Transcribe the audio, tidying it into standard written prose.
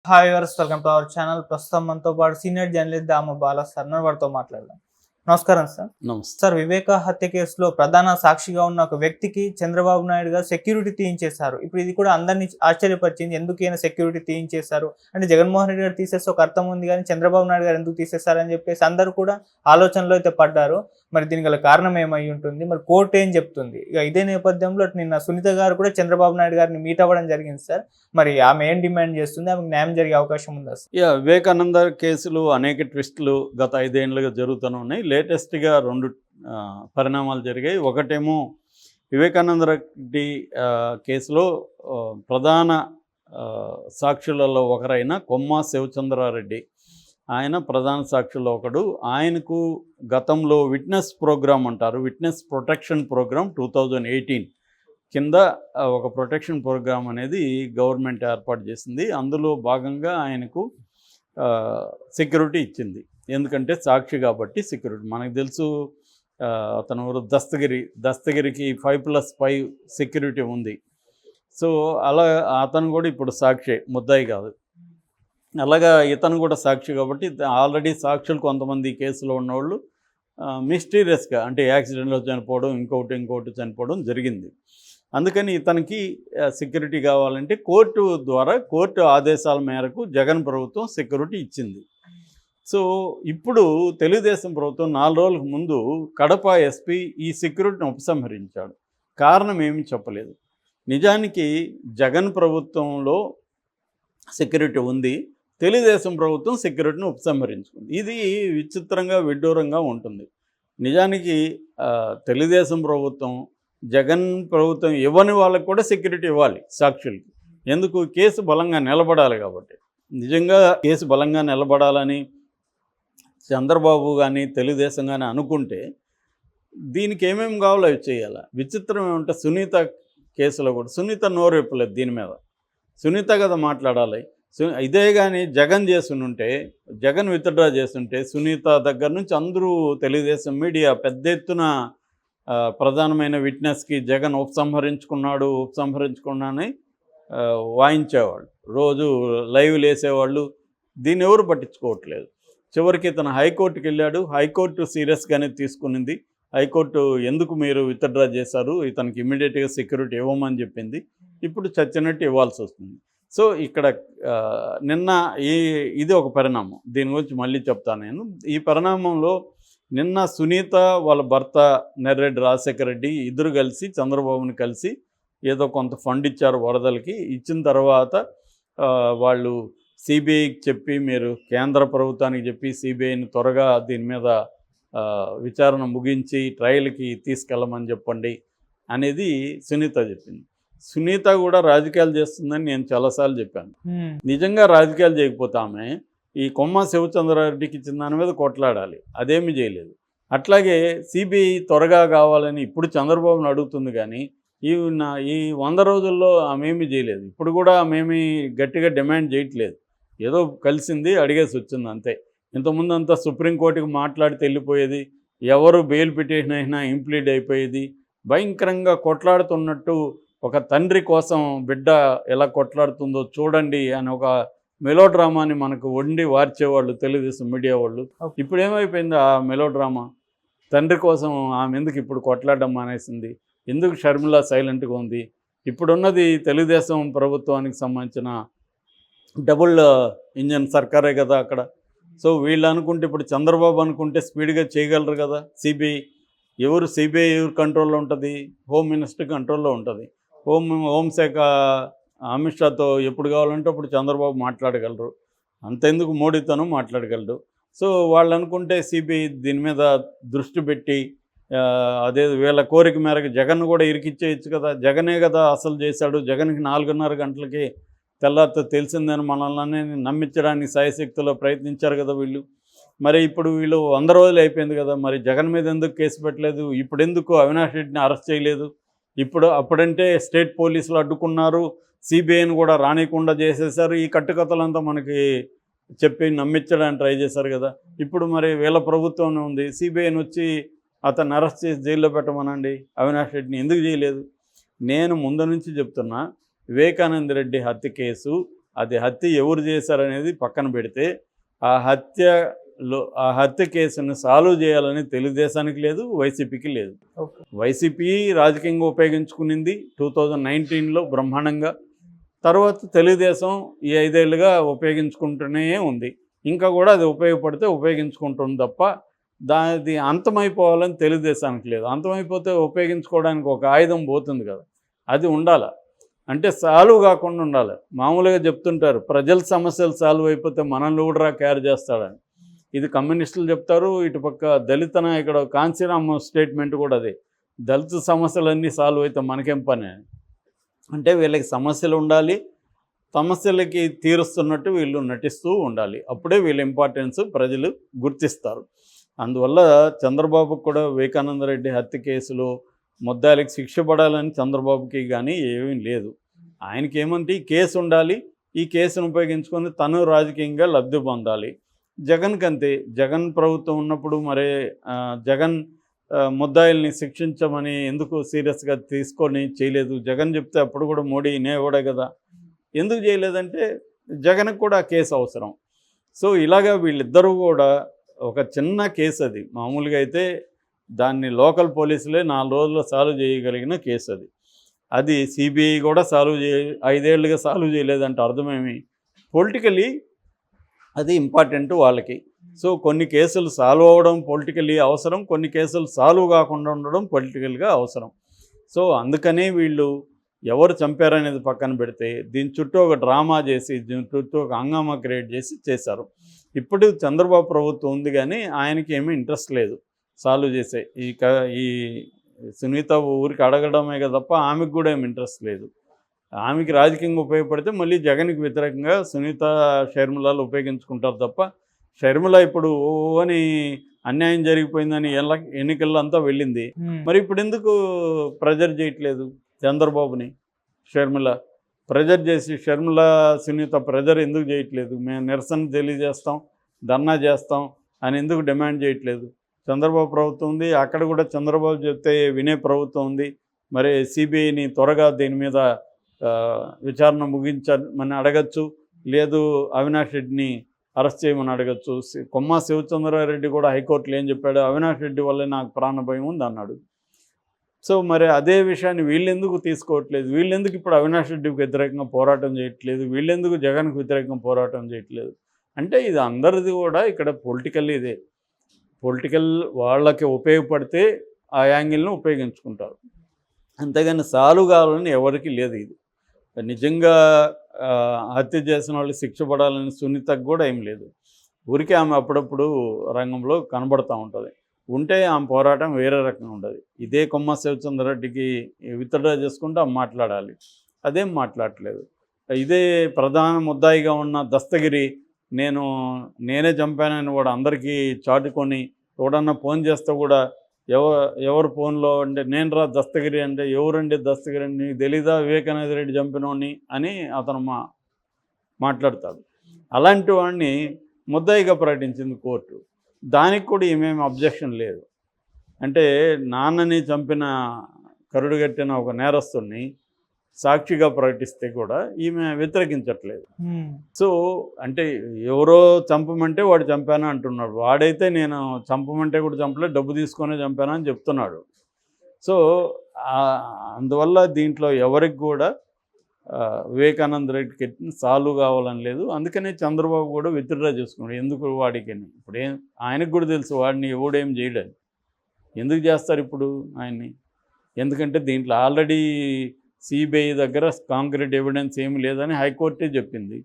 Hi viewers, welcome to our channel. ప్రస్తుతం మనతో పాటు సీనియర్ జర్నలిస్ట్ దామ బాలా సార్ వారితో మాట్లాడదాం. నమస్కారం సార్. నమస్తే సార్, వివేక హత్య కేసులో ప్రధాన సాక్షిగా ఉన్న ఒక వ్యక్తికి చంద్రబాబు నాయుడు గారు సెక్యూరిటీ తీయించేశారు. ఇప్పుడు ఇది కూడా అందరినీ ఆశ్చర్యపరిచింది. ఎందుకు ఈయన సెక్యూరిటీ తీయించేశారు అంటే జగన్మోహన్ రెడ్డి గారు తీసేస్తే ఒక అర్థం ఉంది, కానీ చంద్రబాబు నాయుడు గారు ఎందుకు తీసేశారని చెప్పేసి అందరూ కూడా ఆలోచనలో అయితే పడ్డారు. మరి దీనికి గల కారణం ఏమై ఉంటుంది, మరి కోర్టు ఏం చెప్తుంది? ఇక ఇదే నేపథ్యంలో నిన్న సునీత గారు కూడా చంద్రబాబు నాయుడు గారిని మీట్ అవ్వడం జరిగింది సార్. మరి ఆమె ఏం డిమాండ్ చేస్తుంది, ఆమెకు న్యాయం జరిగే అవకాశం ఉందా సార్? వివేకానంద కేసులు అనేక ట్విస్టులు గత 5 ఏళ్ళుగా జరుగుతూనే ఉన్నాయి. లేటెస్ట్గా 2 పరిణామాలు జరిగాయి. ఒకటేమో వివేకానంద రెడ్డి కేసులో ప్రధాన సాక్షులలో ఒకరైన కొమ్మ శివచంద్రారెడ్డి, ఆయన ప్రధాన సాక్షుల్లో ఒకడు. ఆయనకు గతంలో విట్నెస్ ప్రోగ్రామ్ అంటారు, విట్నెస్ ప్రొటెక్షన్ ప్రోగ్రామ్ 2018 కింద ఒక ప్రొటెక్షన్ ప్రోగ్రామ్ అనేది గవర్నమెంట్ ఏర్పాటు చేసింది. అందులో భాగంగా ఆయనకు సెక్యూరిటీ ఇచ్చింది. ఎందుకంటే సాక్షి కాబట్టి సెక్యూరిటీ. మనకు తెలుసు అతను దస్తగిరికి 5+5 సెక్యూరిటీ ఉంది. సో అలా అతను కూడా ఇప్పుడు సాక్షి, ముద్దాయి కాదు. అలాగా ఇతను కూడా సాక్షి కాబట్టి ఆల్రెడీ సాక్షులు కొంతమంది కేసులో ఉన్నవాళ్ళు మిస్టీరియస్గా, అంటే యాక్సిడెంట్లో చనిపోవడం, ఇంకోటి చనిపోవడం జరిగింది. అందుకని ఇతనికి సెక్యూరిటీ కావాలంటే కోర్టు ఆదేశాల మేరకు జగన్ ప్రభుత్వం సెక్యూరిటీ ఇచ్చింది. సో ఇప్పుడు తెలుగుదేశం ప్రభుత్వం 4 రోజులకు ముందు కడప ఎస్పీ ఈ సెక్యూరిటీని ఉపసంహరించాడు. కారణం ఏమి చెప్పలేదు. నిజానికి జగన్ ప్రభుత్వంలో సెక్యూరిటీ ఉంది, తెలుగుదేశం ప్రభుత్వం సెక్యూరిటీని ఉపసంహరించుకుంది. ఇది విచిత్రంగా విడ్డూరంగా ఉంటుంది. నిజానికి తెలుగుదేశం ప్రభుత్వం జగన్ ప్రభుత్వం ఇవ్వని వాళ్ళకు కూడా సెక్యూరిటీ ఇవ్వాలి సాక్షులకి. ఎందుకు? కేసు బలంగా నిలబడాలి కాబట్టి. నిజంగా కేసు బలంగా నిలబడాలని చంద్రబాబు కానీ తెలుగుదేశం కానీ అనుకుంటే దీనికి ఏమేమి కావాలో అవి చేయాలి. విచిత్రం ఏమంటే సునీత కేసులో కూడా సునీత నోరు విప్పలేదు దీని మీద. సునీత కదా మాట్లాడాలి. ఇదే కానీ జగన్ చేస్తుంటే, జగన్ విత్డ్రా చేస్తుంటే సునీత దగ్గర నుంచి అందరూ తెలుగుదేశం మీడియా పెద్ద ఎత్తున ప్రధానమైన విట్నెస్కి జగన్ ఉపసంహరించుకున్నానని వాయించేవాళ్ళు, రోజు లైవ్లు వేసేవాళ్ళు. దీన్ని ఎవరు పట్టించుకోవట్లేదు. చివరికి ఇతను హైకోర్టుకి వెళ్ళాడు. హైకోర్టు సీరియస్గానే తీసుకునింది. హైకోర్టు ఎందుకు మీరు విత్డ్రా చేశారు, ఇతనికి ఇమ్మీడియట్గా సెక్యూరిటీ ఇవ్వమని చెప్పింది. ఇప్పుడు చచ్చినట్టు ఇవ్వాల్సి వస్తుంది. సో ఇక్కడ నిన్న ఇది ఒక పరిణామం. దీని గురించి మళ్ళీ చెప్తాను నేను. ఈ పరిణామంలో నిన్న సునీత వాళ్ళ భర్త నెర్రెడ్డి రాజశేఖర రెడ్డి ఇద్దరు కలిసి చంద్రబాబుని కలిసి ఏదో కొంత ఫండ్ ఇచ్చారు వరదలకి. ఇచ్చిన తర్వాత వాళ్ళు సిబిఐకి చెప్పి, మీరు కేంద్ర ప్రభుత్వానికి చెప్పి సిబిఐని త్వరగా దీని మీద విచారణ ముగించి ట్రయల్కి తీసుకెళ్ళమని చెప్పండి అనేది సునీత చెప్పింది. సునీత కూడా రాజకీయాలు చేస్తుందని నేను చాలాసార్లు చెప్పాను. నిజంగా రాజకీయాలు చేయకపోతే ఆమె ఈ కొమ్మ శివచంద్రారెడ్డికి ఇచ్చిన దాని మీద కొట్లాడాలి. అదేమీ చేయలేదు. అట్లాగే సిబిఐ త్వరగా కావాలని ఇప్పుడు చంద్రబాబుని అడుగుతుంది, కానీ ఈ 100 రోజుల్లో ఆమెమీ చేయలేదు. ఇప్పుడు కూడా ఆమెమీ గట్టిగా డిమాండ్ చేయట్లేదు. ఏదో కలిసింది, అడిగేసి వచ్చింది అంతే. ఇంతకుముందు అంతా సుప్రీంకోర్టుకి మాట్లాడితే వెళ్ళిపోయేది, ఎవరు బెయిల్ పిటిషన్ అయినా ఇంప్లీడ్ అయిపోయేది. భయంకరంగా కొట్లాడుతున్నట్టు, ఒక తండ్రి కోసం బిడ్డ ఎలా కొట్లాడుతుందో చూడండి అని ఒక మెలోడ్రామాని మనకు వండి వార్చేవాళ్ళు తెలుగుదేశం మీడియా వాళ్ళు. ఇప్పుడు ఏమైపోయింది ఆ మెలోడ్రామా? తండ్రి కోసం ఆమె ఎందుకు ఇప్పుడు కొట్లాడడం మానేసింది? ఎందుకు షర్మిల సైలెంట్గా ఉంది? ఇప్పుడున్నది తెలుగుదేశం ప్రభుత్వానికి సంబంధించిన డబుల్ ఇంజన్ సర్కారే కదా అక్కడ. సో వీళ్ళు అనుకుంటే, ఇప్పుడు చంద్రబాబు అనుకుంటే స్పీడ్గా చేయగలరు కదా. సిబిఐ ఎవరు కంట్రోల్లో ఉంటుంది? హోమ్ మినిస్టర్ కంట్రోల్లో ఉంటుంది. హోంశాఖ అమిత్ షాతో ఎప్పుడు కావాలంటే అప్పుడు చంద్రబాబు మాట్లాడగలరు. అంతెందుకు మోడీతోనూ మాట్లాడగలరు. సో వాళ్ళు అనుకుంటే సిబిఐ దీని మీద దృష్టి పెట్టి అదే వీళ్ళ కోరిక మేరకు జగన్ కూడా ఇరికిచ్చేయచ్చు కదా. జగనే కదా అసలు చేశాడు. జగన్కి 4:30 గంటలకి తెల్లారితో తెలిసిందని మనల్ని నమ్మించడానికి సాయశక్తిలో ప్రయత్నించారు కదా వీళ్ళు. మరి ఇప్పుడు వీళ్ళు 100 రోజులు అయిపోయింది కదా, మరి జగన్ మీద ఎందుకు కేసు పెట్టలేదు? ఇప్పుడు ఎందుకు అవినాష్ రెడ్డిని అరెస్ట్ చేయలేదు? అప్పుడంటే స్టేట్ పోలీసులు అడ్డుకున్నారు, సిబిఐని కూడా రానికుండా చేసేసారు. ఈ కట్టుకథలంతా మనకి చెప్పి నమ్మించడానికి ట్రై చేశారు కదా. ఇప్పుడు మరి వీళ్ళ ప్రభుత్వం ఉంది, సిబిఐని వచ్చి అతన్ని అరెస్ట్ చేసి జైల్లో పెట్టమనండి. అవినాష్ రెడ్డిని ఎందుకు చేయలేదు? నేను ముందు నుంచి చెప్తున్నా, వివేకానంద రెడ్డి హత్య కేసు అది హత్య ఎవరు చేశారనేది పక్కన పెడితే ఆ హత్య కేసుని సాల్వ్ చేయాలని తెలుగుదేశానికి లేదు, వైసీపీకి లేదు. ఓకే. వైసీపీ రాజకీయంగా ఉపయోగించుకునింది 2019లో బ్రహ్మాండంగా. తర్వాత తెలుగుదేశం ఈ 5 ఏళ్ళుగా ఉపయోగించుకుంటూనే ఉంది. ఇంకా కూడా అది ఉపయోగపడితే ఉపయోగించుకుంటుంది తప్ప దాది అంతమైపోవాలని తెలుగుదేశానికి లేదు. అంతమైపోతే ఉపయోగించుకోవడానికి ఒక ఆయుధం పోతుంది కదా, అది ఉండాలి. అంటే సాల్వ్ కాకుండా ఉండాలి. మామూలుగా చెప్తుంటారు ప్రజల సమస్యలు సాల్వ్ అయిపోతే మనల్ని కూడా కేర్ చేస్తాడని. ఇది కమ్యూనిస్టులు చెప్తారు, ఇటుపక్క దళిత నాయకుడు కాంచీరామ స్టేట్మెంట్ కూడా అదే, దళిత సమస్యలన్నీ సాల్వ్ అయితే మనకేం పని అని. అంటే వీళ్ళకి సమస్యలు ఉండాలి, సమస్యలకి తీరుస్తున్నట్టు వీళ్ళు నటిస్తూ ఉండాలి. అప్పుడే వీళ్ళ ఇంపార్టెన్స్ ప్రజలు గుర్తిస్తారు. అందువల్ల చంద్రబాబుకు కూడా వివేకానంద రెడ్డి హత్య కేసులో ముద్దాయిలకు శిక్ష పడాలని చంద్రబాబుకి కానీ ఏమీ లేదు. ఆయనకి ఏమంటే ఈ కేసు ఉండాలి, ఈ కేసును ఉపయోగించుకొని తను రాజకీయంగా లబ్ధి పొందాలి. జగన్కి అంతే. జగన్ ప్రభుత్వం ఉన్నప్పుడు మరే జగన్ ముద్దాయిల్ని శిక్షించమని ఎందుకు సీరియస్గా తీసుకొని చేయలేదు? జగన్ చెప్తే అప్పుడు కూడా మోడీ ఇనేవాడే కదా. ఎందుకు చేయలేదంటే జగన్కి కూడా ఆ కేసు అవసరం. సో ఇలాగా వీళ్ళిద్దరూ కూడా ఒక చిన్న కేసు, అది మామూలుగా అయితే దాన్ని లోకల్ పోలీసులే 4 రోజుల్లో సాల్వ్ చేయగలిగిన కేసు అది. అది సిబిఐ కూడా 5 ఏళ్ళుగా సాల్వ్ చేయలేదంటే అర్థమేమి? పొలిటికలీ అది ఇంపార్టెంట్ వాళ్ళకి. సో కొన్ని కేసులు సాల్వ్ అవ్వడం పొలిటికలీ అవసరం, కొన్ని కేసులు సాల్వ్ కాకుండా ఉండడం పొలిటికల్గా అవసరం. సో అందుకనే వీళ్ళు ఎవరు చంపారనేది పక్కన పెడితే దీని చుట్టూ ఒక డ్రామా చేసి, దీని చుట్టూ ఒక హంగామా క్రియేట్ చేశారు. ఇప్పుడు చంద్రబాబు ప్రభుత్వం ఉంది కానీ ఆయనకి ఏమీ ఇంట్రెస్ట్ లేదు సాల్వ్ చేసే. ఈ సునీత ఊరికి అడగడమే కదా తప్ప ఆమెకు కూడా ఏమి ఇంట్రెస్ట్ లేదు. ఆమెకి రాజకీయంగా ఉపయోగపడితే మళ్ళీ జగన్కి వ్యతిరేకంగా సునీత షర్మిలాలు ఉపయోగించుకుంటారు తప్ప, షర్మిల ఇప్పుడు అని అన్యాయం జరిగిపోయిందని ఎన్నికల్లో అంతా వెళ్ళింది. మరి ఇప్పుడు ఎందుకు ప్రెజర్ చేయట్లేదు చంద్రబాబుని? షర్మిల ప్రెజర్ చేసి, షర్మిల సునీత ప్రెజర్ ఎందుకు చేయట్లేదు? మేము నిరసన తెలియజేస్తాం, ధర్నా చేస్తాం అని ఎందుకు డిమాండ్ చేయట్లేదు? చంద్రబాబు ప్రభుత్వం ఉంది, అక్కడ కూడా చంద్రబాబు చెప్తే వినే ప్రభుత్వం ఉంది. మరి సిబిఐని త్వరగా దీని మీద విచారణ ముగించమని అడగచ్చు, లేదు అవినాష్ రెడ్డిని అరెస్ట్ చేయమని అడగచ్చు. కొమ్మ శివచంద్రారెడ్డి కూడా హైకోర్టులో ఏం చెప్పాడు? అవినాష్ రెడ్డి వల్లే నాకు ప్రాణ భయం ఉంది అన్నాడు. సో మరి అదే విషయాన్ని వీళ్ళెందుకు తీసుకోవట్లేదు? వీళ్ళెందుకు ఇప్పుడు అవినాష్ రెడ్డికి వ్యతిరేకంగా పోరాటం చేయట్లేదు? వీళ్ళెందుకు జగన్కు వ్యతిరేకంగా పోరాటం చేయట్లేదు? అంటే ఇది అందరిది కూడా ఇక్కడ పొలిటికల్, ఇదే పొలిటికల్. వాళ్ళకి ఉపయోగపడితే ఆ యాంగిల్ను ఉపయోగించుకుంటారు, అంతేగాని సాల్వ్ కావాలని ఎవరికి లేదు. ఇది నిజంగా హత్య చేసిన వాళ్ళు శిక్ష పడాలని సునీతకు కూడా ఏం లేదు. ఊరికే ఆమె అప్పుడప్పుడు రంగంలో కనబడుతూ ఉంటుంది. ఉంటే ఆమె పోరాటం వేరే రకంగా ఉండదు. ఇదే కొమ్మ శివచంద్రరెడ్డికి విత్డ్రా చేసుకుంటూ ఆమె మాట్లాడాలి, అదేం మాట్లాడట్లేదు. ఇదే ప్రధాన ముద్దాయిగా ఉన్న దస్తగిరి నేనే చంపానని వాడు అందరికీ చాటుకొని ఎవడన్నా ఫోన్ చేస్తే కూడా ఎవరు ఫోన్లో అంటే నేను రా దస్తగిరి అంటే ఎవరండి దస్తగిరి అని నీకు తెలీదా వివేకానంద రెడ్డి చంపినోని అని అతను మాట్లాడతాడు. అలాంటి వాడిని ముద్దాయిగా ప్రకటించింది కోర్టు. దానికి కూడా ఏమేమి అబ్జెక్షన్ లేదు. అంటే నాన్నని చంపిన కరుడుగట్టిన ఒక నేరస్తుడిని సాక్షిగా ప్రకటిస్తే కూడా ఈమె వ్యతిరేకించట్లేదు. సో అంటే ఎవరో చంపమంటే వాడు చంపాను అంటున్నాడు. వాడైతే నేను చంపమంటే కూడా చంపలే, డబ్బు తీసుకొనే చంపాను అని చెప్తున్నాడు. సో అందువల్ల దీంట్లో ఎవరికి కూడా వివేకానంద రెడ్డికి సాల్వ్ కావాలని లేదు. అందుకనే చంద్రబాబు కూడా విత్డ్రా చేసుకున్నాడు. ఎందుకు వాడికి? ఇప్పుడు ఆయనకు కూడా తెలుసు వాడిని ఎవడేం చేయడని. ఎందుకు చేస్తారు ఇప్పుడు ఆయన్ని? ఎందుకంటే దీంట్లో ఆల్రెడీ సిబిఐ దగ్గర కాంక్రీట్ ఎవిడెన్స్ ఏమి లేదని హైకోర్టే చెప్పింది.